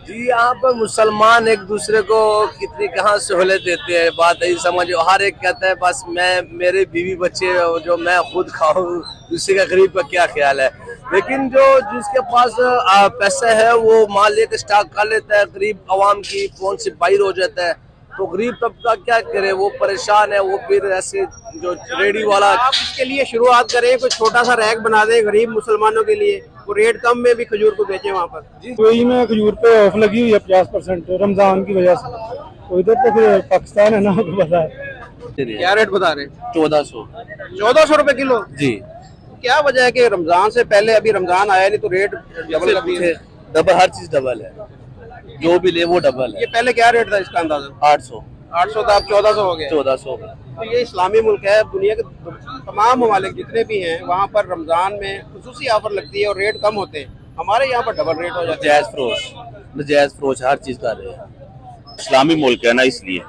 जी, यहाँ पर मुसलमान एक दूसरे को कितनी कहाँ सहूलियत देते हैं, बात यही समझो। हर एक कहता है बस मैं, मेरे बीवी बच्चे जो मैं खुद खाऊं, दूसरे का गरीब का क्या ख्याल है। लेकिन जो जिसके पास पैसा है वो माल लेकर स्टॉक कर लेता है, गरीब आवाम की पहुंच से बाहर हो जाता है। तो गरीब तबका क्या करे, वो परेशान है। वो फिर ऐसे जो रेडी वाला, आप इसके लिए शुरुआत करें, कोई छोटा सा रैक बना दें गरीब मुसलमानों के लिए, वो रेट कम में भी खजूर को बेचें वहाँ पर। वही में खजूर पे ऑफ लगी हुई है 50% रमजान की वजह से। तो इधर तो फिर पाकिस्तान है ना, आपको पता है। क्या रेट बता रहे हैं? 1400। 1400 रुपए किलो। जी, क्या वजह है कि रमजान से पहले, अभी रमजान आया नहीं तो रेट डबल कर दिए? डबल, हर चीज डबल है, जो भी ले वो डबल है। ये पहले क्या रेट था इसका अंदाजा? 800, 800 था, अब 1400 हो गया। 1400। तो ये इस्लामी मुल्क है, दुनिया के तमाम ममालिक जितने भी हैं वहाँ पर रमजान में खुसूसी ऑफर लगती है और रेट कम होते हैं। हमारे यहाँ पर डबल रेट हो जाते हैं। जायज फरोश हर चीज कर रहे हैं। इस्लामी मुल्क है ना, इसलिए।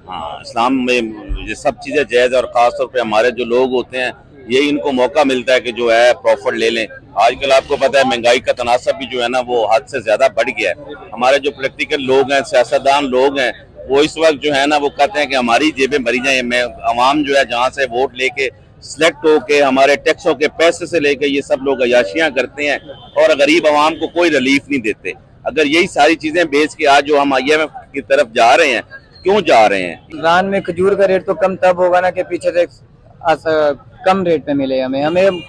हाँ, इस्लाम में ये सब चीजें जायज, और खासतौर पे हमारे जो लोग होते हैं ये इनको मौका मिलता है कि जो है प्रॉफिट ले लें। आजकल आपको पता है महंगाई का तनासब भी जो है ना वो हद से ज्यादा बढ़ गया है। हमारे जो पॉलिटिकल लोग हैं, सियासतदान लोग हैं, वो इस वक्त जो है ना वो कहते हैं कि हमारी जेबें भरी जाए। मैं अवाम जो है जहाँ से वोट लेके सिलेक्ट होके हमारे टैक्सों के पैसे से लेके ये सब लोग अयाशियां करते हैं और गरीब अवाम को कोई रिलीफ नहीं देते। अगर यही सारी चीजें बेच के आज जो हम IMF की तरफ जा रहे हैं, क्यों जा रहे हैं? रमजान में खजूर का रेट तो कम तब होगा ना कि पीछे से कम रेट पे मिले। हमें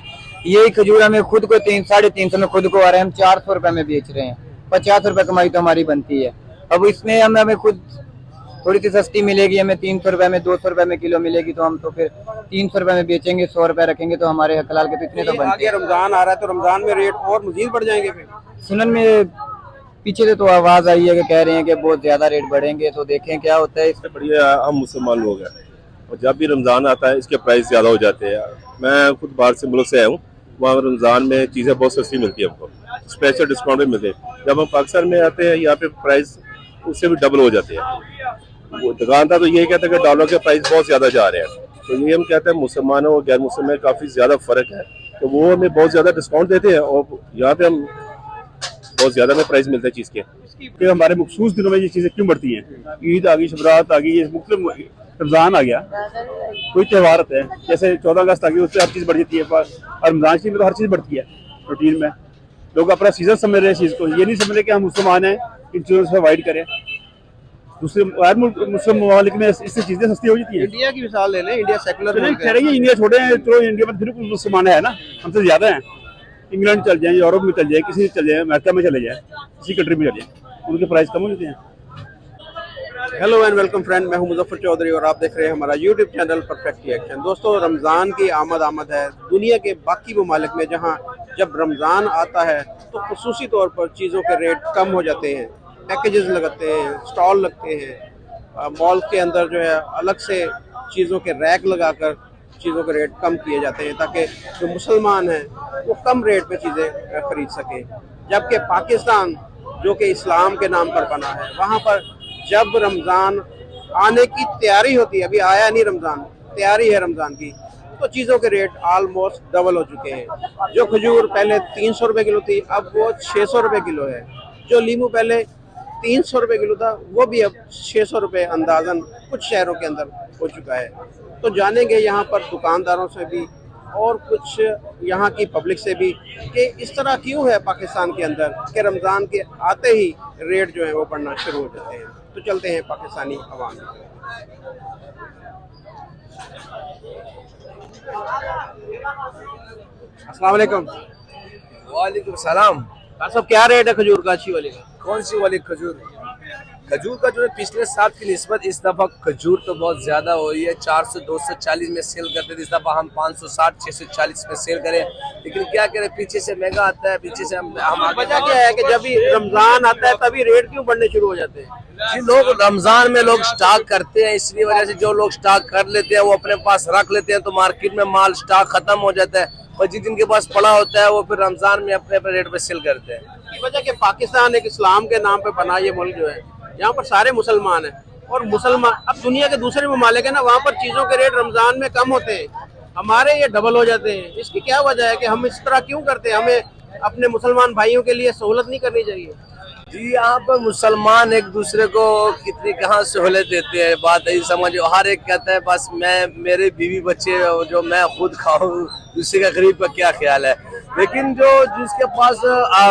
यही खजूर हमें खुद को 300-350 में खुद को आ रहे हैं, हम 400 रुपए में बेच रहे हैं। 50 रुपए कमाई तो हमारी बनती है। अब इसमें हमें खुद थोड़ी सी सस्ती मिलेगी, हमें 300 रुपए में 200 रुपए में किलो मिलेगी, तो हम तो फिर 300 रुपए में बेचेंगे, 100 रुपए रखेंगे तो हमारे हलाल के तो इतने तो बनते आगे रमजान आ रहा है तो रमजान में रेट और मजीद बढ़ जाएंगे फिर। सुनन में पीछे से तो आवाज आई है कि कह रहे हैं कि बहुत ज्यादा रेट बढ़ेंगे, तो देखें क्या होता है। इससे बढ़िया हम मुसलमान लोग हैं और जब भी रमज़ान आता है इसके प्राइस ज़्यादा हो जाते हैं। मैं खुद बाहर से मुल्क से आया हूँ, वहाँ रमज़ान में चीज़ें बहुत सस्ती मिलती है, हमको स्पेशल डिस्काउंट भी मिलते हैं। जब हम पाकिस्तान में आते हैं यहाँ पे प्राइस उससे भी डबल हो जाते हैं। वो दुकानदार तो यही कहते हैं कि डॉलर के प्राइस बहुत ज़्यादा जा रहे हैं, तो ये हम कहते हैं मुसलमानों और गैर मुसलमान में काफ़ी ज़्यादा फ़र्क है, तो वो हमें बहुत ज़्यादा डिस्काउंट देते हैं और यहाँ पे हम बहुत ज़्यादा में प्राइस मिलता है चीज़ के। कि हमारे मखसूस दिनों में ये चीज़ें क्यों बढ़ती हैं? ईद आ गई, शबरात आ गई, ये मुख्तलिफ रमज़ान आ गया, कोई त्यौहार होता है, जैसे 14 अगस्त आ गई, उससे हर चीज़ बढ़ जाती है। और रमज़ान शरीफ में तो हर चीज़ बढ़ती है रूटीन में। लोग अपना सीजन समझ रहे हैं इस चीज़ को, ये नहीं समझ रहे कि हम मुसलमान हैं, इन चीज़ों से अवॉइड करें। दूसरे मुस्लिम ममालिक में इससे चीज़ें सस्ती हो जाती है। इंडिया की मिसाल ले लें, इंडिया सेकुलर मुल्क कह रही है इंडिया छोड़े हैं, तो इंडिया में फिर मुसलमान है ना, हमसे ज़्यादा हैं। इंग्लैंड चल जाए, यूरोप में चल जाए, किसी चल जाए, अमेरिका में चले जाए, किसी कंट्री में चले जाए, उनके प्राइस कम हो जाते हैं। हेलो एंड वेलकम फ्रेंड, मैं हूं मुजफ्फर चौधरी और आप देख रहे हैं हमारा यूट्यूब चैनल परफेक्ट रिएक्शन। दोस्तों, रमज़ान की आमद है। दुनिया के बाकी ममालिक में जहां जब रमज़ान आता है तो खुसूसी तौर पर चीज़ों के रेट कम हो जाते हैं, पैकेजेस लगते हैं, स्टॉल लगते हैं, मॉल के अंदर जो है अलग से चीज़ों के रैक लगाकर चीज़ों के रेट कम किए जाते हैं ताकि जो मुसलमान हैं वो कम रेट पे चीज़ें खरीद सकें। जबकि पाकिस्तान जो कि इस्लाम के नाम पर बना है, वहाँ पर जब रमज़ान आने की तैयारी होती है, अभी आया नहीं रमज़ान, तैयारी है रमज़ान की, तो चीज़ों के रेट ऑलमोस्ट डबल हो चुके हैं। जो खजूर पहले 300 रुपये किलो थी, अब वो 600 रुपये किलो है। जो लीमू पहले 300 रुपये किलो था, वो भी अब 600 रुपये अंदाजन कुछ शहरों के अंदर हो चुका है। तो जानेंगे यहाँ पर दुकानदारों से भी और कुछ यहाँ की पब्लिक से भी कि इस तरह क्यों है पाकिस्तान के अंदर कि रमज़ान के आते ही रेट जो है वो बढ़ना शुरू हो जाते हैं। तो चलते हैं पाकिस्तानी अवाम। अस्सलाम वालेकुम। वालेकुम सलाम। सब क्या रेट है खजूर का, अच्छी वाली का? कौन सी वाली खजूर? खजूर का जो है पिछले साल की निस्बत इस दफा खजूर तो बहुत ज्यादा हो रही है। 400-240 में सेल करते थे, इस दफा हम 560-640 में सेल करें। लेकिन क्या करें, पीछे से महंगा आता है, पीछे से हम वजह क्या है कि जब भी रमजान आता है तभी रेट क्यों बढ़ने शुरू हो जाते हैं? जी, लोग रमजान में लोग स्टॉक करते हैं, इसलिए वजह से जो लोग स्टॉक कर लेते हैं वो अपने पास रख लेते हैं, तो मार्केट में माल स्टॉक खत्म हो जाता है और जिनके पास पड़ा होता है वो फिर रमजान में अपने अपने रेट पे सेल करते हैं। वजह कि पाकिस्तान एक इस्लाम के नाम पे बना ये मुल्क जो है, यहाँ पर सारे मुसलमान हैं और मुसलमान, अब दुनिया के दूसरे ममालिक है ना, वहाँ पर चीज़ों के रेट रमज़ान में कम होते हैं, हमारे ये डबल हो जाते हैं। इसकी क्या वजह है कि हम इस तरह क्यों करते हैं? हमें अपने मुसलमान भाइयों के लिए सहूलत नहीं करनी चाहिए? जी यहाँ पर मुसलमान एक दूसरे को कितनी कहाँ सहूलत देते हैं, बात यही समझो। हर एक कहता है बस मैं, मेरे बीवी बच्चे जो मैं खुद खाऊं, दूसरे का गरीब का क्या ख्याल है। लेकिन जो जिसके पास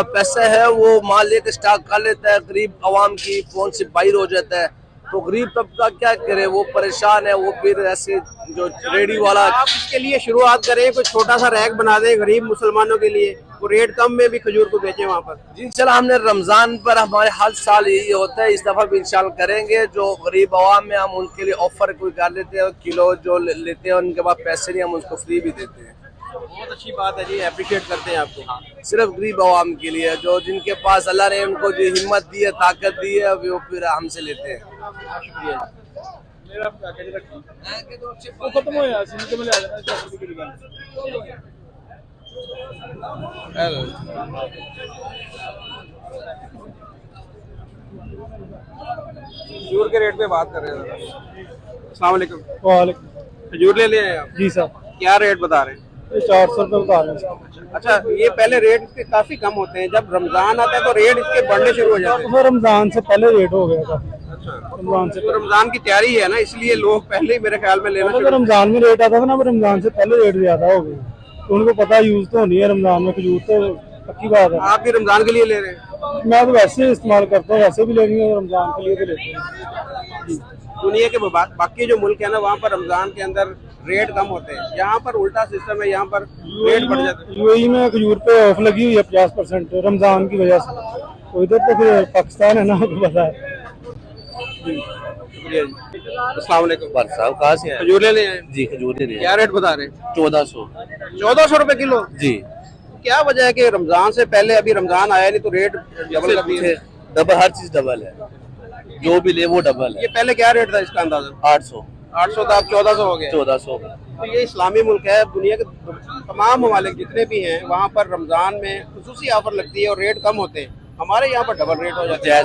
पैसा है वो माल लेके स्टॉक कर लेता है, गरीब आवाम की फोन से बाहर हो जाता है। तो गरीब तबका क्या करे, वो परेशान है। वो फिर ऐसे जो रेडी वाला, आप इसके लिए शुरुआत करें, कोई छोटा सा रैक बना दें गरीब मुसलमानों के लिए, वो रेट कम में भी खजूर को बेचें वहाँ पर। जी चला, हमने रमजान पर हमारे हर साल यही होता है, इस दफा भी इंशाल्लाह करेंगे। जो गरीब आवाम में हम उनके लिए ऑफर कोई कर लेते हैं, किलो जो लेते हैं उनके पास पैसे नहीं, हम उसको फ्री भी देते हैं। बहुत अच्छी बात है जी, अप्रिशिएट करते हैं आपको। सिर्फ गरीब आवाम के लिए, जो जिनके पास अल्लाह ने उनको जो हिम्मत दी है, ताकत दी है, वो फिर हमसे लेते हैं। शुक्रिया। खजूर के रेट पे बात कर रहे हैं। अस्सलाम वालेकुम। वालेकुम। खजूर ले लिए आप? जी सर, क्या रेट बता रहे हैं? ये 400 रुपये बता रहे हैं। अच्छा, ये पहले रेट इसके काफी कम होते हैं, जब रमजान आता है तो रेट इसके बढ़ने शुरू हो जाते हैं। तो रमजान से पहले रेट हो गया था। अच्छा, रमजान से तो रमजान की तैयारी है ना, इसलिए लोग पहले ही मेरे ख्याल में लेना पहले शुरू। रमजान में रेट आता था ना, रमजान से पहले रेट ज्यादा हो गया। तो उनको पता यूज तो नहीं है रमजान में खजूर, तो पक्की बात है। आप भी रमजान के लिए ले रहे हैं? मैं तो वैसे ही इस्तेमाल करता हूँ, वैसे भी लेंगे, रमजान के लिए भी लेते हैं। दुनिया के बाकी जो मुल्क है ना, वहाँ पर रमजान के अंदर रेट कम होते हैं। यहाँ पर उल्टा सिस्टम है, यहाँ पर रेट बढ़ जाते हैं। यूएई में खजूर पे ऑफ लगी हुई है 50% रमजान की वजह से। तो इधर तो फिर पाकिस्तान है ना, आपको पता है। शुक्रिया जी। अस्सलाम वालेकुम। साहब कहाँ से हैं? खजूर ले ले आए? जी खजूर दे क्या रेट बता रहे हैं? 1400। 1400 रुपए किलो? जी। क्या वजह है कि रमजान से पहले, अभी रमजान आया नहीं तो रेट डबल कर दिए? डबल, हर चीज डबल है, जो भी ले वो डबल है। ये पहले क्या रेट था इसका अंदाजा? 800। 800 था, अब 1400 हो गया। 1400। तो ये इस्लामी मुल्क है, दुनिया के तमाम ममालिक जितने भी हैं वहाँ पर रमजान में खुसूसी ऑफर लगती है और रेट कम होते हैं। हमारे यहाँ पर डबल रेट हो जाता है।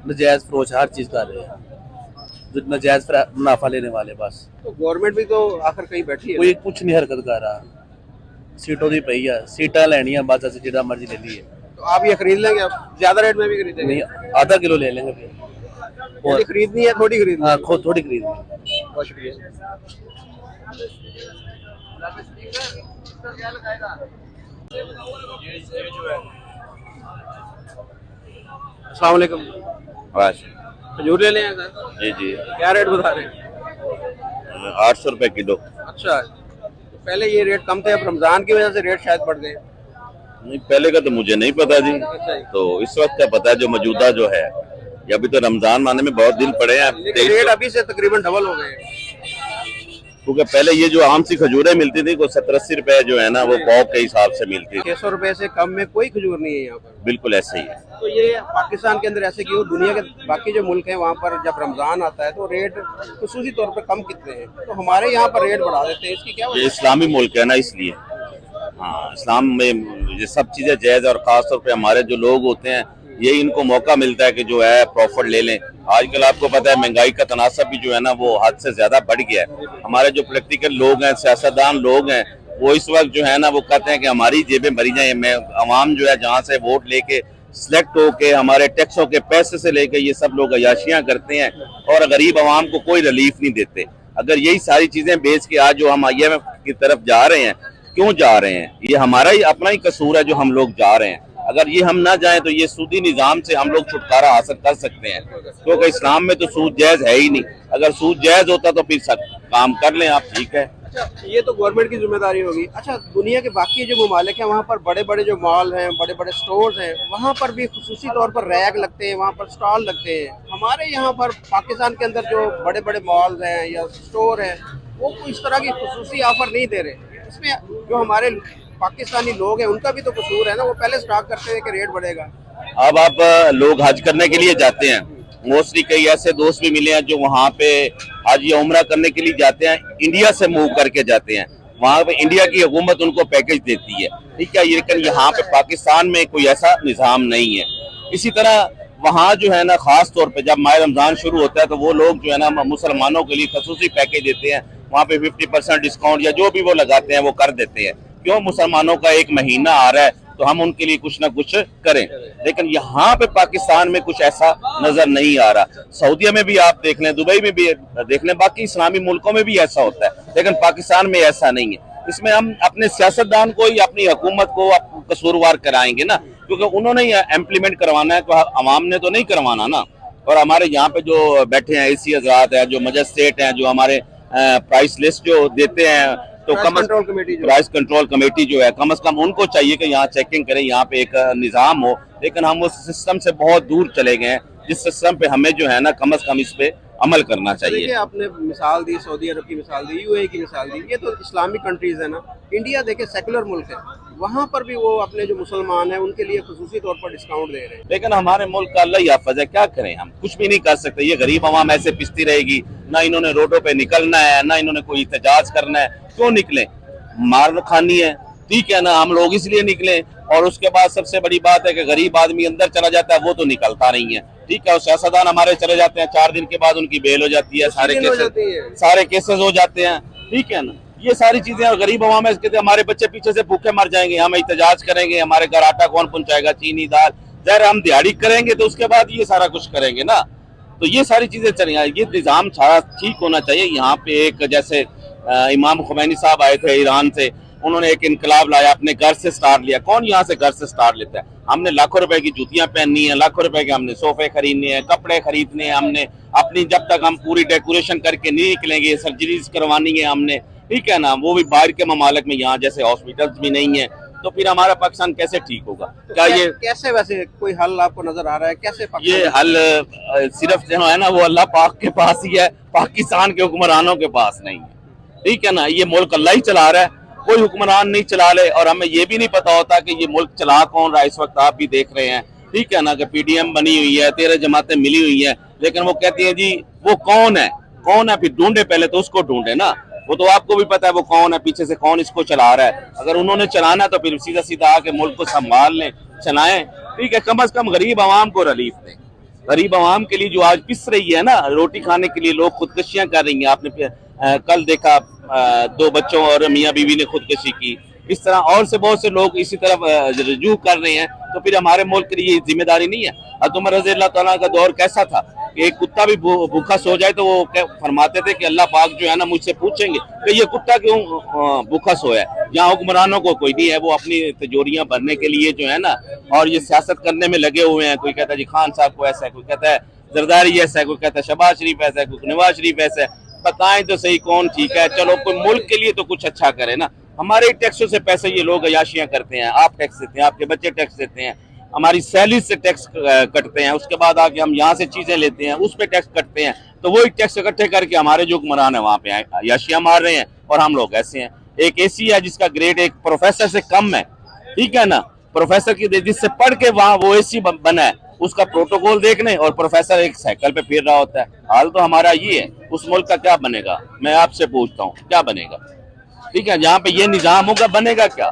नजायज फरोश हर चीज कर रहे हैं, जो नजायज मुनाफा लेने वाले। बस तो गवर्नमेंट भी तो आखिर कहीं बैठी है। कोई कुछ नहीं हरकत कर रहा। सीटों की पई है, सीटा लेनी है बस, ऐसे जितना मर्जी ले लीजिए। तो आप ये खरीद लेंगे? आप ज्यादा रेट में भी खरीदेंगे? नहीं, आधा किलो ले लेंगे फिर। थोड़ी खरीदनी है, थोड़ी खरीदनी है? हाँ, खुद थोड़ी खरीदनी। बहुत शुक्रिया। अस्सलाम वालेकुम। खजूर ले लें सर? जी जी, क्या रेट बता रहे हैं? 800 रुपए किलो। अच्छा, तो पहले ये रेट कम थे, अब रमजान की वजह से रेट शायद बढ़ गए। नहीं, पहले का तो मुझे नहीं पता जी। तो इस वक्त क्या पता है, जो मौजूदा जो है, ये अभी तो रमजान आने में बहुत दिन पड़े हैं, लेकिन रेट अभी से तकरीबन डबल हो गए। क्योंकि पहले ये जो आम सी खजूरें मिलती थी, वो 70-80 रुपए जो है ना, वो पाव के हिसाब से मिलती थी। 600 रुपए से कम में कोई खजूर नहीं है यहाँ पर। बिल्कुल ऐसे ही है। तो ये पाकिस्तान के अंदर ऐसे क्यों? दुनिया के बाकी जो मुल्क हैं वहाँ पर जब रमजान आता है तो रेट खुसूसी तौर पर कम कितने हैं, तो हमारे यहाँ पर रेट बढ़ा देते हैं। इसकी क्या वजह? ये इस्लामी मुल्क है ना, इसलिए। हाँ, इस्लाम में ये सब चीजें जायज, और खासतौर पे हमारे जो लोग होते हैं, यही इनको मौका मिलता है कि जो है प्रॉफिट ले लें। आजकल आपको पता है महंगाई का तनासब भी जो है ना, वो हद से ज्यादा बढ़ गया है। हमारे जो पॉलिटिकल लोग हैं, सियासतदान लोग हैं, वो इस वक्त जो है ना, वो कहते हैं कि हमारी जेबें भरी जाएं। मैं अवाम जो है जहाँ से वोट लेके सिलेक्ट होके, हमारे टैक्सों के पैसे से लेके, ये सब लोग अयाशियां करते हैं और गरीब अवाम को कोई रिलीफ नहीं देते। अगर यही सारी चीजें बेच के आज जो हम IMF की तरफ जा रहे हैं, क्यों जा रहे हैं? ये हमारा ही अपना ही कसूर है जो हम लोग जा रहे हैं। अगर ये हम ना जाएं तो ये सूदी निजाम से हम लोग छुटकारा हासिल कर सकते हैं, क्योंकि इस्लाम में तो सूद जायज है ही नहीं। अगर सूद जायज होता तो फिर सब काम कर लें आप, ठीक है। अच्छा, ये तो गवर्नमेंट की जिम्मेदारी होगी। अच्छा, दुनिया के बाकी जो ममालिक हैं वहाँ पर बड़े बड़े जो मॉल हैं, बड़े बड़े स्टोर्स हैं, वहाँ पर भी खुसूसी तौर पर रैक लगते हैं, वहाँ पर स्टॉल लगते हैं। हमारे यहाँ पर पाकिस्तान के अंदर जो बड़े बड़े मॉल हैं या स्टोर हैं, वो इस तरह की खुसूसी ऑफर नहीं दे रहे। इसमें जो हमारे पाकिस्तानी लोग हैं उनका भी तो कसूर है ना, वो पहले स्टॉक करते हैं कि रेट बढ़ेगा। अब आप लोग हज करने के लिए जाते हैं, मोस्टली कई ऐसे दोस्त भी मिले हैं जो वहाँ पे हज या उम्रा करने के लिए जाते हैं, इंडिया से मूव करके जाते हैं। वहाँ पे इंडिया की हुकूमत उनको पैकेज देती है, ठीक है। लेकिन यहाँ पे पाकिस्तान में कोई ऐसा निज़ाम नहीं है। इसी तरह वहाँ जो है ना, खास तौर पे जब माह रमजान शुरू होता है तो वो लोग जो है ना, मुसलमानों के लिए खसूसी पैकेज देते हैं। वहाँ पे 50% डिस्काउंट या जो भी वो लगाते हैं वो कर देते हैं। क्यों? मुसलमानों का एक महीना आ रहा है, तो हम उनके लिए कुछ ना कुछ करें। लेकिन यहाँ पे पाकिस्तान में कुछ ऐसा नजर नहीं आ रहा। सऊदीया में भी आप देख लें, दुबई में भी देख लें, बाकी इस्लामी मुल्कों में भी ऐसा होता है, लेकिन पाकिस्तान में ऐसा नहीं है। इसमें हम अपने सियासतदान को या अपनी हुकूमत को कसूरवार कराएंगे ना, क्योंकि उन्होंने इम्प्लीमेंट करवाना है, तो अवाम ने तो नहीं करवाना ना। और हमारे यहाँ पे जो बैठे हैं एसी हजरात हैं, जो मजिस्ट्रेट हैं, जो हमारे प्राइस लिस्ट जो देते हैं, तो प्राइस कंट्रोल कमेटी जो है, कम से कम उनको चाहिए कि यहाँ चेकिंग करें, यहाँ पे एक निज़ाम हो। लेकिन हम उस सिस्टम से बहुत दूर चले गए हैं, जिस सिस्टम पे हमें जो है ना कम से कम इस पे अमल करना चाहिए। देखिए आपने मिसाल दी, सऊदी अरब की मिसाल दी, यूएई की मिसाल दी, ये तो इस्लामिक कंट्रीज है ना। इंडिया देखिए सेकुलर मुल्क है, वहाँ पर भी वो अपने जो मुसलमान हैं उनके लिए खुसूसी तौर पर डिस्काउंट दे रहे हैं। लेकिन हमारे मुल्क का अल्लाह याफज है, क्या करें, हम कुछ भी नहीं कर सकते। ये गरीब आवाम ऐसे पिसती रहेगी, ना इन्होंने रोडों पे निकलना है, ना इन्होंने कोई एहतजाज करना है। क्यों निकले? मार खानी है, ठीक है ना, हम लोग इसलिए निकले। और उसके बाद सबसे बड़ी बात है कि गरीब आदमी अंदर चला जाता है, वो तो निकलता नहीं है, ठीक है। और सियासतदान हमारे चले जाते हैं, 4 दिन के बाद उनकी बेल हो जाती है, सारे केसेस हो जाते हैं, ठीक है ना। ये सारी चीजें, और गरीब आवाम है, कहते हमारे बच्चे पीछे से भूखे मर जाएंगे, हम एहतजाज करेंगे, हमारे घर आटा कौन पहुंचाएगा, चीनी दाल, जहर हम दिहाड़ी करेंगे तो उसके बाद ये सारा कुछ करेंगे ना। तो ये सारी चीजें चलेंगी, ये निज़ाम सारा ठीक होना चाहिए। यहाँ पे एक जैसे इमाम खुमैनी साहब आए थे ईरान से, उन्होंने एक इनकलाब लाया, अपने घर से स्टार्ट लिया। कौन यहाँ से घर से स्टार्ट लेता है? हमने लाखों रुपए की जूतियां पहननी है, लाखों रुपए के हमने सोफे खरीदने हैं, कपड़े खरीदने हैं, हमने अपनी, जब तक हम पूरी डेकोरेशन करके नहीं निकलेंगे, सर्जरीज करवानी है हमने, ठीक है ना, वो भी बाहर के ममालिक में, यहाँ जैसे हॉस्पिटल्स भी नहीं है, तो फिर हमारा पाकिस्तान कैसे ठीक होगा? तो क्या ये कैसे, वैसे कोई हल आपको नजर आ रहा है कैसे? ये हल सिर्फ जो है ना वो अल्लाह पाक के पास ही है, पाकिस्तान के हुक्मरानों के पास नहीं है, ठीक है ना। ये मुल्क अल्लाह ही चला रहा है, कोई हुक्मरान नहीं चला ले। और हमें ये भी नहीं पता होता कि ये मुल्क चला कौन रहा है। इस वक्त आप भी देख रहे हैं, ठीक है ना, कि पीडीएम बनी हुई है, 13 जमातें मिली हुई है, लेकिन वो कहती है जी वो कौन है, कौन है, फिर ढूंढे, पहले तो उसको ढूंढे ना। वो तो आपको भी पता है वो कौन है, पीछे से कौन इसको चला रहा है। अगर उन्होंने चलाना तो फिर सीधा सीधा आके मुल्क को संभाल लें, चलाएं, ठीक है। कम से कम गरीब आवाम को रिलीफ दें। गरीब आवाम के लिए जो आज पिस रही है ना, रोटी खाने के लिए लोग खुदकुशियां कर रही हैं। आपने कल देखा 2 बच्चों और मियाँ बीवी ने खुदकुशी की। इस तरह और से बहुत से लोग इसी तरफ रुजू कर रहे हैं। तो फिर हमारे मुल्क के लिए जिम्मेदारी नहीं है? हज़रत उमर रज़ी अल्लाह तआला का दौर कैसा था कि एक कुत्ता भी भूखा सो जाए तो वो फरमाते थे कि अल्लाह पाक जो है ना मुझसे पूछेंगे कि ये कुत्ता क्यों भूखा सोया है। यहाँ हुक्मरानों को कोई नहीं है, वो अपनी तिजोरियां भरने के लिए जो है ना, और ये सियासत करने में लगे हुए हैं। कोई कहता है जी खान साहब को ऐसा है, कोई कहता है जरदारी ऐसा है, कोई कहता है शहबाज शरीफ ऐसा है, कोई नवाज शरीफ ऐसा है। बताएं तो सही कौन ठीक है। चलो कोई मुल्क के लिए तो कुछ अच्छा करे ना। हमारे टैक्सों से पैसे ये लोग अयाशियां करते हैं, आप टैक्स देते हैं, आपके बच्चे टैक्स देते हैं, हमारी सैलरी से टैक्स कटते हैं, उसके बाद आके हम यहाँ से चीजें लेते हैं, उस पर टैक्स कटते हैं। तो वही टैक्स इकट्ठे करके हमारे जो हुक्मरान है वहाँ पे अयाशियां मार रहे हैं, और हम लोग ऐसे हैं। एक एसी है जिसका ग्रेड एक प्रोफेसर से कम है, ठीक है ना, प्रोफेसर की जिससे पढ़ के वहाँ वो एसी बना है, उसका प्रोटोकॉल देखने, और प्रोफेसर एक साइकिल पे फिर रहा होता है। हाल तो हमारा ये है। उस मुल्क का क्या बनेगा? मैं आपसे पूछता हूँ, क्या बनेगा? ठीक है, जहाँ पे ये निजाम होगा बनेगा क्या?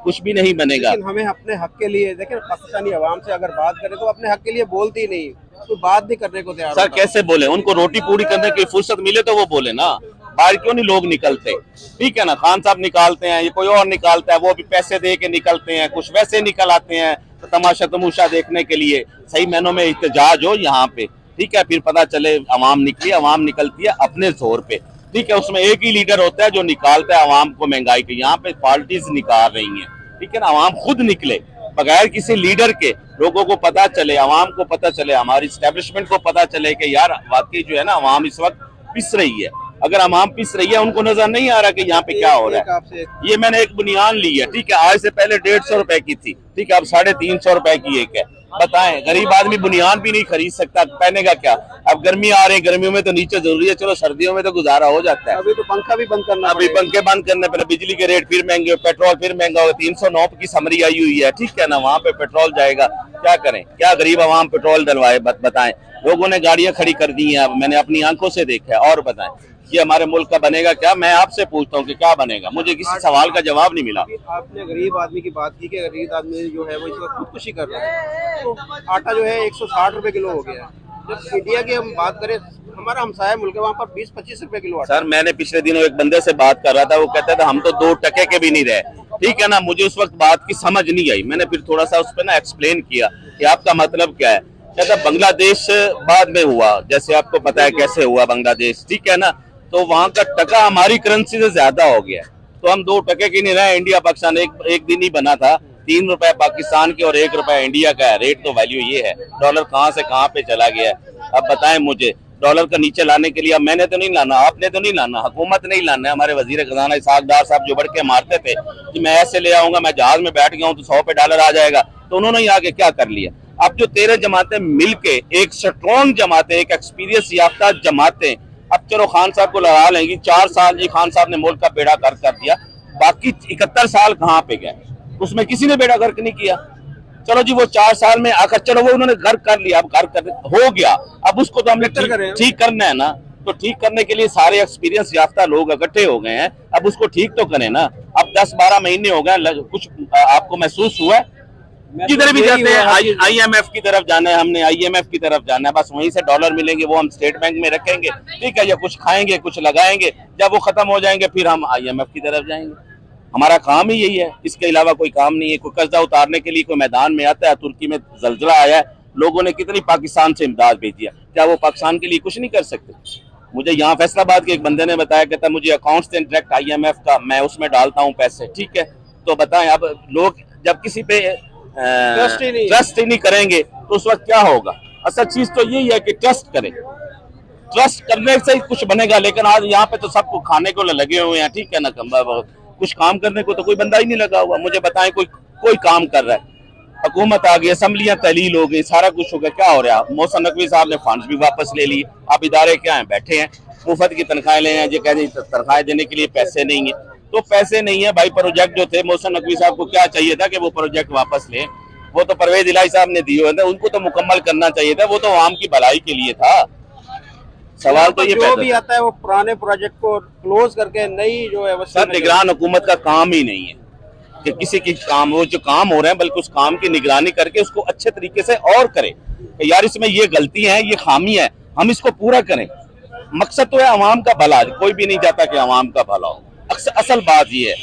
कुछ भी नहीं बनेगा। लेकिन हमें अपने हक के लिए, देखिए पाकिस्तानी अवाम से अगर बात करें तो अपने हक के लिए बोलती नहीं, कोई बात नहीं करने को तैयार। सर कैसे बोले? उनको रोटी पूरी करने की फुर्सत मिले तो वो बोले ना। बाहर क्यों नहीं लोग निकलते? ठीक है ना, खान साहब निकालते हैं, ये कोई और निकालता है, वो भी पैसे दे के निकलते हैं, कुछ वैसे निकल आते हैं तो तमाशा तमूशा देखने के लिए। सही मायनों में एहतजाज हो यहाँ पे, ठीक है, फिर पता चले अवाम निकली। अवाम निकलती है अपने जोर पे, ठीक है, उसमें एक ही लीडर होता है जो निकालता है अवाम को महंगाई के। यहाँ पे पार्टीज निकाल रही हैं, ठीक है ना। अवाम खुद निकले बगैर किसी लीडर के, लोगों को पता चले, अवाम को पता चले, हमारी स्टैब्लिशमेंट को पता चले कि यार वाकई जो है ना अवाम इस वक्त पिस रही है। अगर अवाम पिस रही है, उनको नजर नहीं आ रहा कि यहाँ पे क्या हो रहा है। ये मैंने एक बुनियान ली है, ठीक है, आज से पहले 150 रुपए की थी, ठीक है, अब 350 रुपए की एक है। बताएं, गरीब आदमी बुनियान भी नहीं खरीद सकता, पहनेगा क्या? अब गर्मी आ रही है, गर्मियों में तो नीचे जरूरी है, चलो सर्दियों में तो गुजारा हो जाता है। अभी तो पंखा भी बंद करना, अभी पंखे बंद करने, पहले बिजली के रेट फिर महंगे, पेट्रोल फिर महंगा होगा। 309 की समरी आई हुई है, ठीक है ना, वहाँ पे पेट्रोल जाएगा। क्या करें? क्या गरीब आवाम पेट्रोल डलवाए? बताएं। लोगों ने गाड़ियां खड़ी कर दी हैं, अब मैंने अपनी आंखों से देखा है। और बताएं, ये हमारे मुल्क का बनेगा क्या? मैं आपसे पूछता हूँ कि क्या बनेगा? मुझे किसी सवाल का जवाब नहीं मिला। आपने गरीब आदमी की बात की कि गरीब आदमी जो है वो इस वक्त खुदकुशी कर रहा है, तो आटा जो है 160 रुपए किलो हो गया है। जब इंडिया की हम बात करें हमारा हमसाया मुल्क है, वहाँ पर 20-25 रुपए किलो आटा। सर मैंने पिछले दिनों एक बंदे से बात कर रहा था, वो कहता था हम तो 2 टके के भी नहीं रहे, ठीक है ना। मुझे उस वक्त बात की समझ नहीं आई, मैंने फिर थोड़ा सा उस पर ना एक्सप्लेन किया कि आपका मतलब क्या है। कहता बांग्लादेश बाद में हुआ, जैसे आपको पता है कैसे हुआ बांग्लादेश, ठीक है ना। तो वहाँ का टका हमारी करेंसी से ज्यादा हो गया, तो हम 2 टके की नहीं रहे। इंडिया पाकिस्तान एक दिन ही बना था, 3 रुपए पाकिस्तान के और 1 रुपया इंडिया का है। रेट तो वैल्यू ये है, डॉलर कहाँ से कहाँ पे चला गया है। अब बताएं मुझे, डॉलर का नीचे लाने के लिए अब मैंने तो नहीं लाना, आपने तो नहीं लाना, हुकूमत नहीं लाना है। हमारे वजीर खजाना इसहाक डार साहब जो बढ़ के मारते थे कि मैं ऐसे ले आऊंगा, मैं जहाज में बैठ गया हूँ तो 100 पे डॉलर आ जाएगा, तो उन्होंने ही आगे क्या कर लिया। अब जो 13 जमातें मिलके एक स्ट्रॉन्ग जमातें, एक एक्सपीरियंस याफ्ता जमातें, अब चलो खान साहब को लगा लेंगी। 4 साल जी खान साहब ने मुल्क का बेड़ा गर्क कर दिया, बाकी 71 साल कहाँ पे गए, उसमें किसी ने बेड़ा गर्क नहीं किया। चलो जी वो 4 साल में आकर चलो वो उन्होंने घर कर लिया, अब घर कर हो गया, अब उसको तो हमने ठीक करना है ना। तो ठीक करने के लिए सारे एक्सपीरियंस याफ्ता लोग इकट्ठे हो गए हैं, अब उसको ठीक तो करें ना। अब 10-12 महीने हो गए, कुछ आपको महसूस हुआ है? किधर भी जाते हैं IMF की तरफ जाना है, हमने IMF की तरफ जाना है, बस वहीं से डॉलर मिलेंगे, वो हम स्टेट बैंक में रखेंगे, ठीक है, या कुछ खाएंगे कुछ लगाएंगे, जब वो खत्म हो जाएंगे फिर हम IMF की तरफ जाएंगे। हमारा काम ही यही है, इसके अलावा कोई काम नहीं है। कोई कर्जा उतारने के लिए कोई मैदान में आता है, तुर्की में जलजला आया है, लोगों ने कितनी पाकिस्तान से इमदाद भेजी है, क्या वो पाकिस्तान के लिए कुछ नहीं कर सकते? मुझे यहाँ फैसलाबाद के एक बंदे ने बताया, कहता मुझे अकाउंट से डायरेक्ट IMF का, मैं उसमें डालता हूँ पैसे, ठीक है। तो बताएं अब लोग जब किसी पे ट्रस्ट ही नहीं करेंगे तो उस वक्त क्या होगा? असल चीज तो यही है कि ट्रस्ट करें, ट्रस्ट करने से ही कुछ बनेगा। लेकिन आज यहाँ पे तो सबको खाने को लगे हुए हैं, ठीक है ना, कुछ काम करने को तो कोई बंदा ही नहीं लगा हुआ। मुझे बताएं कोई काम कर रहा है? हुकूमत आ गई, असम्बलियां तहलील हो गई, सारा कुछ हो गया, क्या हो रहा है? मोहसिन नकवी साहब ने फंड्स भी वापस ले लिए, अब इदारे क्या है, बैठे हैं मुफ्त की तनख्वाहें ले हैं, जो कह रही तनख्वाहें देने के लिए पैसे नहीं है। तो पैसे नहीं है भाई, प्रोजेक्ट जो थे मोहसिन नकवी साहब को क्या चाहिए था कि वो प्रोजेक्ट वापस लें, वो तो परवेज इलाही साहब ने दिए हुए थे, उनको तो मुकम्मल करना चाहिए था, वो तो आवाम की भलाई के लिए था। सवाल तो ये जो भी आता है वो पुराने प्रोजेक्ट को क्लोज करके नई जो है सर निगरान हुकूमत का काम ही नहीं है कि किसी की काम, वो जो काम हो रहे हैं बल्कि उस काम की निगरानी करके उसको अच्छे तरीके से और करे कि यार इसमें ये गलती है, ये खामी है, हम इसको पूरा करें। मकसद तो है अवाम का भला, कोई भी नहीं चाहता कि अवाम का भला हो, असल बात ये है,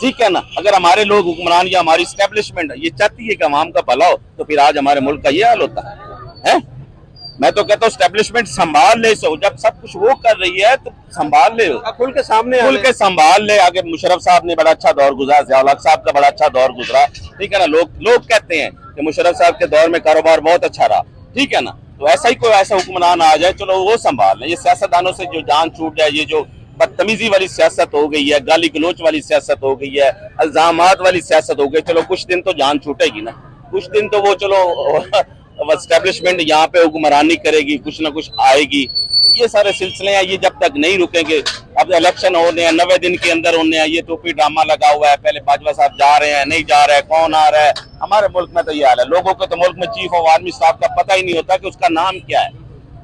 ठीक है ना। अगर हमारे लोग हुक्मरान या हमारी स्टैब्लिशमेंट ये चाहती है कि अवाम का भला हो तो फिर आज हमारे मुल्क का ये हाल होता है? मैं तो कहता हूँ स्टैब्लिशमेंट संभाल ले, सो जब सब कुछ वो कर रही है तो संभाल ले, खुल के संभाल ले। आगे मुशर्रफ साहब ने बड़ा अच्छा दौर गुजरा, ज़ियाउल हक साहब का बड़ा अच्छा दौर गुजरा, ठीक है ना। लोग कहते हैं कि मुशर्रफ साहब के दौर में कारोबार बहुत अच्छा रहा, ठीक है ना। तो ऐसा ही कोई ऐसा हुक्मरान आ जाए, चलो वो संभाल ले। ये सियासतदानों से जो जान छूट जाए, ये जो बदतमीजी वाली सियासत हो गई है, गाली गलोच वाली सियासत हो गई है, इल्जामात वाली सियासत हो गई, चलो कुछ दिन तो जान छूटेगी ना, कुछ दिन तो वो चलो एस्टेब्लिशमेंट यहाँ पे हुक्मरानी करेगी, कुछ ना कुछ आएगी। ये सारे सिलसिले हैं, ये जब तक नहीं रुकेंगे। अब इलेक्शन होने हैं, 90 दिन के अंदर होने हैं, ये टोपी ड्रामा लगा हुआ है, पहले बाजवा साहब जा रहे हैं, नहीं जा रहे हैं, कौन आ रहा है। हमारे मुल्क में तो ये हाल है, लोगों को तो मुल्क में चीफ ऑफ आर्मी स्टाफ का पता ही नहीं होता कि उसका नाम क्या है।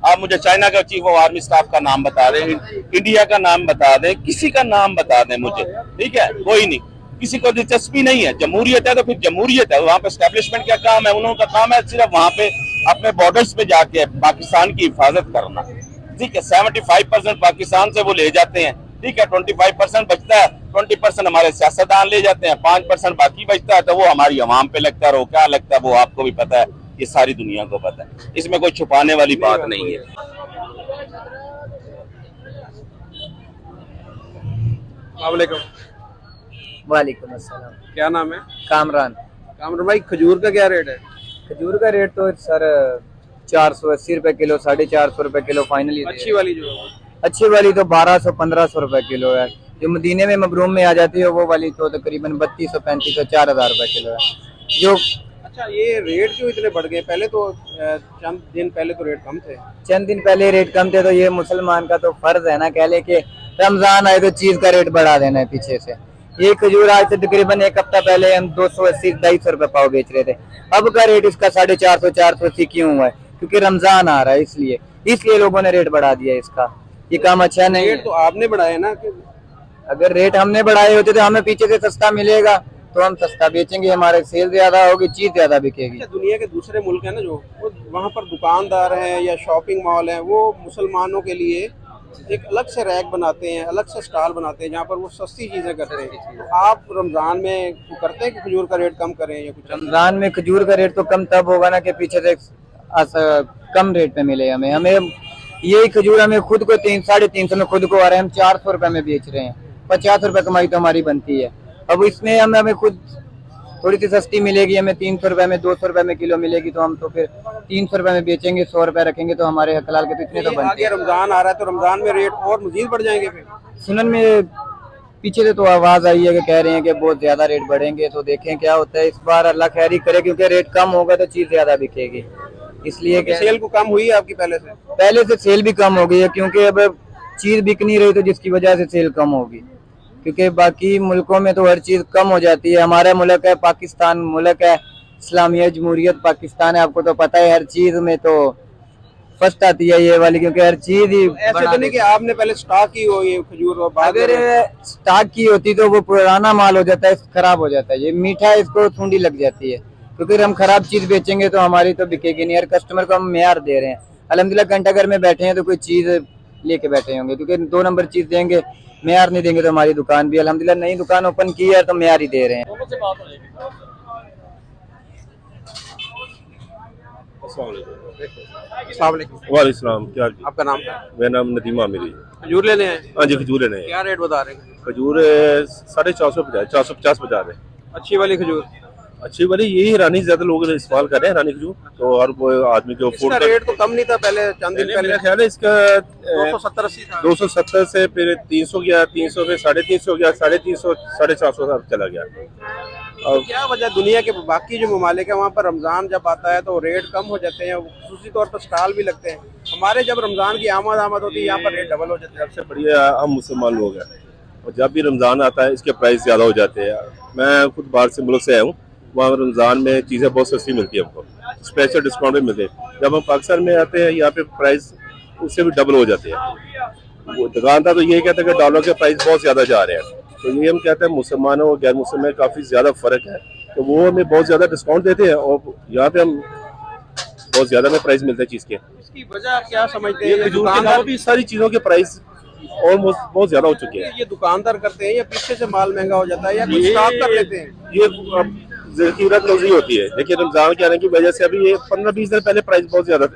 आप मुझे चाइना का चीफ ऑफ आर्मी स्टाफ का नाम बता दें, इंडिया का नाम बता दें, किसी का नाम बता दें मुझे, ठीक है, कोई नहीं, किसी को दिलचस्पी नहीं है। जमहूरियत है तो फिर जमहूरियत है, वहाँ पे एस्टेब्लिशमेंट क्या काम है? उन्होंने का काम है सिर्फ वहाँ पे अपने बॉर्डर्स पे जाके पाकिस्तान की हिफाजत करना, ठीक है। 75% पाकिस्तान से वो ले जाते हैं, ठीक है, 25% बचता है, 20% हमारे सियासतदान ले जाते हैं, 5% बाकी बचता है, तो वो हमारी अवाम पे लगता है। और क्या लगता है वो आपको भी पता है, ये सारी दुनिया को पता है, इसमें कोई छुपाने वाली बात नहीं है। वालेकुम अस्सलाम। क्या नाम है? कामरान। कामरान भाई, खजूर का क्या रेट है? खजूर का रेट तो सर 480 रुपए किलो, 450 रुपए किलो फाइनली। अच्छी वाली जो है? अच्छी वाली तो 1200-1500 रुपए किलो है। जो मदीने में मबरूम में आ जाती है वो वाली तो तकरीबन 3200-3500 4000 रुपए किलो है। जो अच्छा, ये रेट क्यों इतने बढ़ गए? पहले तो चंद दिन पहले तो रेट कम थे। चंद दिन पहले रेट कम थे, तो ये मुसलमान का तो फर्ज है ना, कह ले कि रमजान आए तो चीज का रेट बढ़ा देना है पीछे से। ये खजूर आज से तकरीबन 1 हफ्ता पहले हम 280-250 रुपए पाव बेच रहे थे, अब का रेट इसका 450-480 क्यों हुआ है? क्योंकि रमजान आ रहा है, इसलिए लोगों ने रेट बढ़ा दिया इसका। ये काम अच्छा नहीं है। रेट तो आपने बढ़ाया ना? कि अगर रेट हमने बढ़ाए होते तो हमें पीछे से सस्ता मिलेगा, तो हम सस्ता बेचेंगे, हमारे सेल ज्यादा होगी, चीज ज्यादा बिकेगी। अच्छा, दुनिया के दूसरे मुल्क हैं ना जो, वो वहाँ पर दुकानदार हैं या शॉपिंग मॉल हैं, वो मुसलमानों के लिए एक अलग से रैक बनाते हैं, अलग से स्टॉल बनाते हैं जहाँ पर वो सस्ती चीजें करते हैं। तो आप रमजान में करते हैं कि खजूर का रेट कम करें या कुछ? रमजान में खजूर का रेट तो कम तब होगा ना कि पीछे से कम रेट पे मिले हमें। यही खजूर हमें खुद को 300-350 में खुद को आ रहे हैं, हम 400 रुपए में बेच रहे हैं। 50 रुपए कमाई तो हमारी बनती है। अब इसमें हमें खुद थोड़ी सी सस्ती मिलेगी, हमें 300 रुपए में 200 रुपए में किलो मिलेगी, तो हम तो फिर 300 रुपए में बेचेंगे, 100 रुपए रखेंगे तो हमारे हलाल के तो इतने तो बनते हैं। रमजान आ रहा है तो रमजान में रेट और मजीद बढ़ जाएंगे फिर? सुनन में पीछे से तो आवाज आई है कि कह रहे हैं कि बहुत ज्यादा रेट बढ़ेंगे, तो देखें क्या होता है। इस बार अल्लाह खैरी करे, क्योंकि रेट कम होगा तो चीज ज्यादा बिकेगी, इसलिए कि सेल को कम हुई है आपकी पहले से सेल भी कम हो गई है, क्योंकि अब चीज बिक नहीं रही तो जिसकी वजह से सेल कम होगी। क्योंकि बाकी मुल्कों में तो हर चीज कम हो जाती है, हमारा मुल्क है पाकिस्तान, मुल्क है इस्लामिया जमहूरियत पाकिस्तान है, आपको तो पता है हर चीज में तो फर्स्ट आती है ये वाली, क्योंकि हर चीज ही ऐसे तो नहीं कि आपने पहले स्टॉक की हो ये खजूर और बाद अगर स्टॉक की होती तो वो पुराना माल हो जाता है, खराब हो जाता है। ये मीठा है, इसको सूंडी लग जाती है, क्योंकि हम खराब चीज बेचेंगे तो हमारी तो बिकेगी नहीं। हर कस्टमर को हम मेयार दे रहे हैं। अल्हम्दुलिल्लाह घंटाघर में बैठे हैं तो कोई चीज लेके बैठे होंगे, क्योंकि 2 नंबर चीज देंगे, मेयार नहीं देंगे तो हमारी दुकान भी अल्हम्दुलिल्लाह नई दुकान ओपन की है तो मेयार ही दे रहे हैं। वालेकुम, क्या आपका नाम क्या? मेरा नाम नदीमा मेरी। खजूर लेने हैं? हाँ जी, खजूर लेने हैं। क्या रेट बता रहे हैं? खजूर 450 450 बजा रहे हैं। अच्छी वाली खजूर? अच्छी वाली यही ईरानी ज्यादा लोग इस्तेमाल कर रहे हैं, ईरानी खजूर। तो हर वो आदमी जो इसका रेट तो कम नहीं था पहले, चंद दिन पहले मेरा ख्याल है इसका 270-80 था। 270 से फिर 300 गया, 300 पे 350 गया, 350 450 तक चला गया। और क्या वजह, दुनिया के बाकी जो ममालिक है वहाँ पर रमजान जब आता है तो रेट कम हो जाते हैं, खुसूसी तौर पर स्टॉल भी लगते हैं। हमारे जब रमजान की आमद होती है यहाँ पर रेट डबल हो जाते हैं। सबसे बढ़िया हम मुसलमान लोग हैं, और जब भी रमजान आता है इसके प्राइस ज्यादा हो जाते हैं। मैं खुद बाहर से मुल्क से आया हूँ, वहाँ रमजान में चीज़ें बहुत सस्ती मिलती है, हमको स्पेशल डिस्काउंट भी मिलते हैं। जब हम पाकिस्तान में आते हैं यहाँ पे प्राइस उससे भी डबल हो जाते हैं। वो दुकानदार तो यही कहते हैं कि डॉलर के प्राइस बहुत ज़्यादा जा रहे हैं, तो ये हम कहते हैं मुसलमानों और गैर मुसलमान में काफ़ी ज़्यादा फ़र्क है, तो वो हमें बहुत ज़्यादा डिस्काउंट देते हैं और यहाँ पे हम बहुत ज़्यादा में प्राइस मिलता है चीज़ के। इसकी वजह क्या समझते हैं? दुकानदार भी सारी चीज़ों के प्राइस ऑलमोस्ट बहुत ज़्यादा हो चुके हैं। ये दुकानदार करते हैं या पीछे से माल महंगा हो जाता है या कुछ स्टॉक कर लेते हैं? ये ज़रूरत नौजी होती है। देखिए रमजान के आने की वजह से अभी ये 15-20 दिन पहले प्राइस बहुत ज्यादा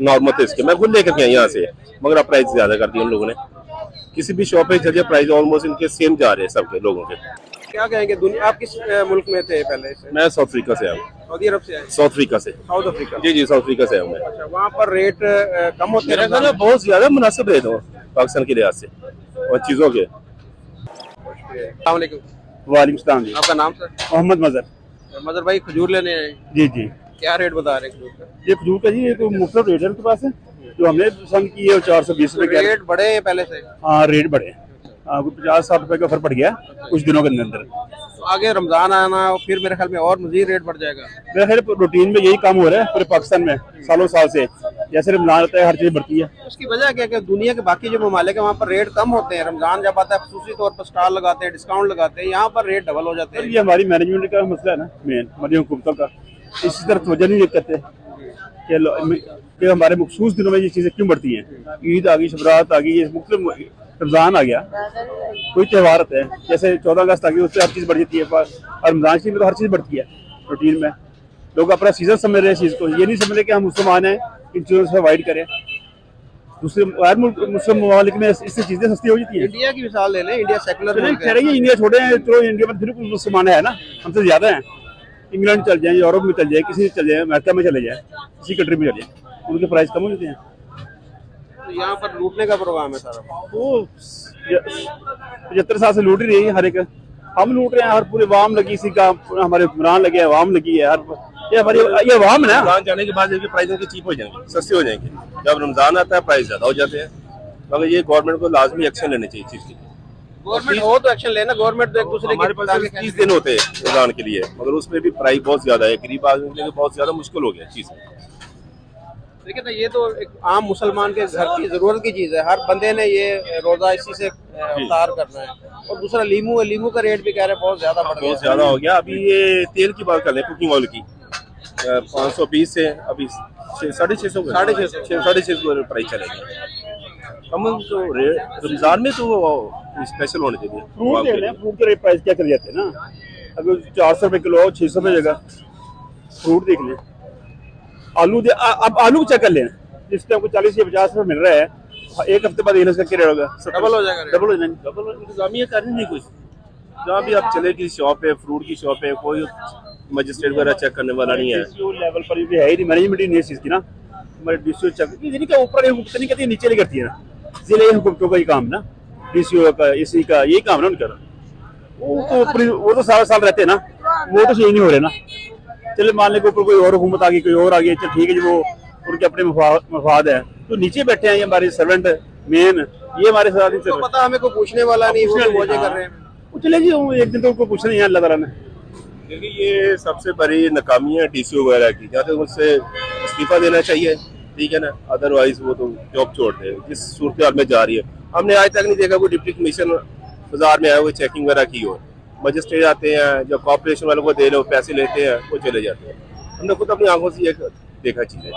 नॉर्मल थे इसके, मैं खुद लेकर गया यहाँ से, मगर अब प्राइस ज्यादा कर दी उन लोगों ने। किसी भी शॉप पे चलिए प्राइस ऑलमोस्ट इनके सेम जा रहे हैं सबके लोगों के। क्या कहेंगे, दुनिया आप किस मुल्क में थे पहले से? मैं साउथ अफ्रीका से आया हूँ। सऊदी अरब से आए? साउथ अफ्रीका से। South Africa? जी, साउथ अफ्रीका से आया हूँ मैं। अच्छा, वहाँ पर रेट कम होते हैं? मेरा बहुत ज्यादा मुनासिब रेट हो पाकिस्तान के लिहाज से और चीजों के। वालेकुम सलाम जी। आपका नाम सर? मोहम्मद मजर भाई, खजूर लेने आए? जी जी। क्या रेट बता रहे हैं खजूर का? ये खजूर का जी, ये तो मुख्तलिफ रेट है उनके पास है। जो हमने पसंद की है 420 रुपए। रेट बढ़े हैं पहले से? हाँ, रेट बढ़े। हाँ, 50-60 रुपए का फर्क पड़ गया कुछ दिनों के अंदर। आगे रमजान आना और फिर मेरे ख्याल में और मजीद रेट बढ़ जाएगा। मेरा ख्याल रूटीन में यही काम हो रहा है पूरे पाकिस्तान में सालों साल से, जैसे रमजान आता है हर चीज बढ़ती है। उसकी वजह क्या है? दुनिया के बाकी जो ममालिक है वहाँ पर रेट कम होते हैं, रमजान जब आता है खुसूसी तौर पर स्टॉल लगाते हैं, डिस्काउंट लगाते हैं, यहाँ पर रेट डबल हो जाते हैं। ये हमारी मैनेजमेंट का मसला है ना, मेन हमारी हुकूमतों का। इसी तरफ तवज्जो नहीं करते कि हमारे मखसूस दिनों में ये चीजें क्यों बढ़ती हैं। ईद आ गई, शबरात आ गई, ये मुख्तलिफ रमजान आ गया, कोई त्यौहार आता है, जैसे 14 अगस्त आ गई, उससे हर चीज बढ़ जाती है। और रमजान शरीफ में तो हर चीज बढ़ती है रूटीन में। लोग अपना सीजन समझ रहे हैं चीज को, ये नहीं समझ रहे कि हम मुसलमान हैं, इन चीजों से अवॉइड करें। दूसरे मुस्लिम ममालिक में इससे चीजें सस्ती हो जाती है। इंडिया की मिसाल ले लें, इंडिया सेकुलर मुल्क है। इंडिया छोड़े हैं, तो इंडिया में फिर कुछ मुसलमान है ना, हमसे ज्यादा है। इंग्लैंड चल जाए, यूरोप में चल जाए, किसी चल जाए, अमेरिका में चले जाए, किसी कंट्री में चले जाए, उनके प्राइस कम हो जाते हैं। तो यहाँ पर लूटने का प्रोग्राम है सारा। वो 75 साल से लूट ही रही है हर एक। हम लूट रहे हैं, हर पूरे वाम लगी, इसी का हमारे हुक्मरान लगे हैं, वाम लगी है, ये हमारी ये वाम है ना। रमजान जाने के बाद इनके प्राइस इनके चीप हो जाएंगे, सस्ते हो जाएंगे। जब रमजान आता है प्राइस ज्यादा हो जाते हैं, मगर ये गवर्नमेंट को लाजमी एक्शन लेने चाहिए चीज की। गवर्नमेंट हो तो एक्शन लेना, गवर्नमेंट तो एक दूसरे हमारे पास 30 दिन होते हैं रमजान के लिए, मगर उसमें भी प्राइस बहुत ज्यादा है, गरीब आदमी के लिए बहुत ज्यादा मुश्किल हो गया चीज। देखिए ना, ये तो एक आम मुसलमान के घर की जरूरत की चीज है, हर बंदे ने ये रोजा इसी से अवतार करना है। और दूसरा लीमू है, लीमू का रेट भी कह रहे हैं बहुत ज्यादा बढ़ गया बहुत ज्यादा हो गया। अभी ये तेल की बात कर लें, कुकिंग ऑयल की 520 से अभी 650 650 प्राइस चलेगी। हम तो रमजान में तो स्पेशल होने चाहिए। फ्रूट देख लें, फ्रूट के प्राइस क्या चल जाते हैं ना, अगर 400 रुपए किलो 600 रुपए जगह। फ्रूट देख लें, आलू अब आलू चेक कर लें, जिस टाइम को 40 या 50 रुपए मिल रहा है, एक हफ्ते बाद इसका क्या होगा, डबल हो जाएगा। डबल हो जाएगा। डबल इंतजामिया करनी नहीं कुछ। जहाँ भी आप चले किसी शॉप है, फ्रूट की शॉप है, कोई मजिस्ट्रेट वगैरह चेक करने वाला नहीं है। DCO लेवल पर भी है ही नहीं, मैनेजमेंट ही नहीं है इस चीज की ना। हमारे DCO चेक यानी कि ऊपर हुकूमत नहीं करती, नीचे नहीं करती है ना, जिले हुकूमतों का ही काम ना, DCO का इसी का यही काम है उनका। वो तो सारा साल रहते हैं ना, वो तो चेंज नहीं हो रहे ना। चले मान लें ऊपर कोई और हुकूमत आ गई, कोई और आ गई, चल ठीक है जी, वो उनके अपने मफाद है, तो नीचे बैठे हैं ये हमारे सर्वेंट मेन, ये हमारे साथ ही तो पता हमें कोई पूछने वाला नहीं, वो तो मौजे कर रहे हैं। वो चले जी, एक दिन तो उनको पूछना ही है अल्लाह ताला ने। क्योंकि ये सबसे बड़ी नाकामी है DCO वगैरह की, या तो उससे इस्तीफा देना चाहिए, ठीक है ना, अदरवाइज वो तो जॉब छोड़ दे। जिस सूरत में जा रही है, हमने आज तक नहीं देखा कोई डिप्टी कमिश्नर बाजार में आए हुए चेकिंग वगैरह की हो। मजिस्ट्रेट आते हैं, जब कॉर्पोरेशन वालों को दे लो पैसे लेते हैं, वो चले जाते हैं। हमने खुद अपनी आंखों से ये देखा चीजें।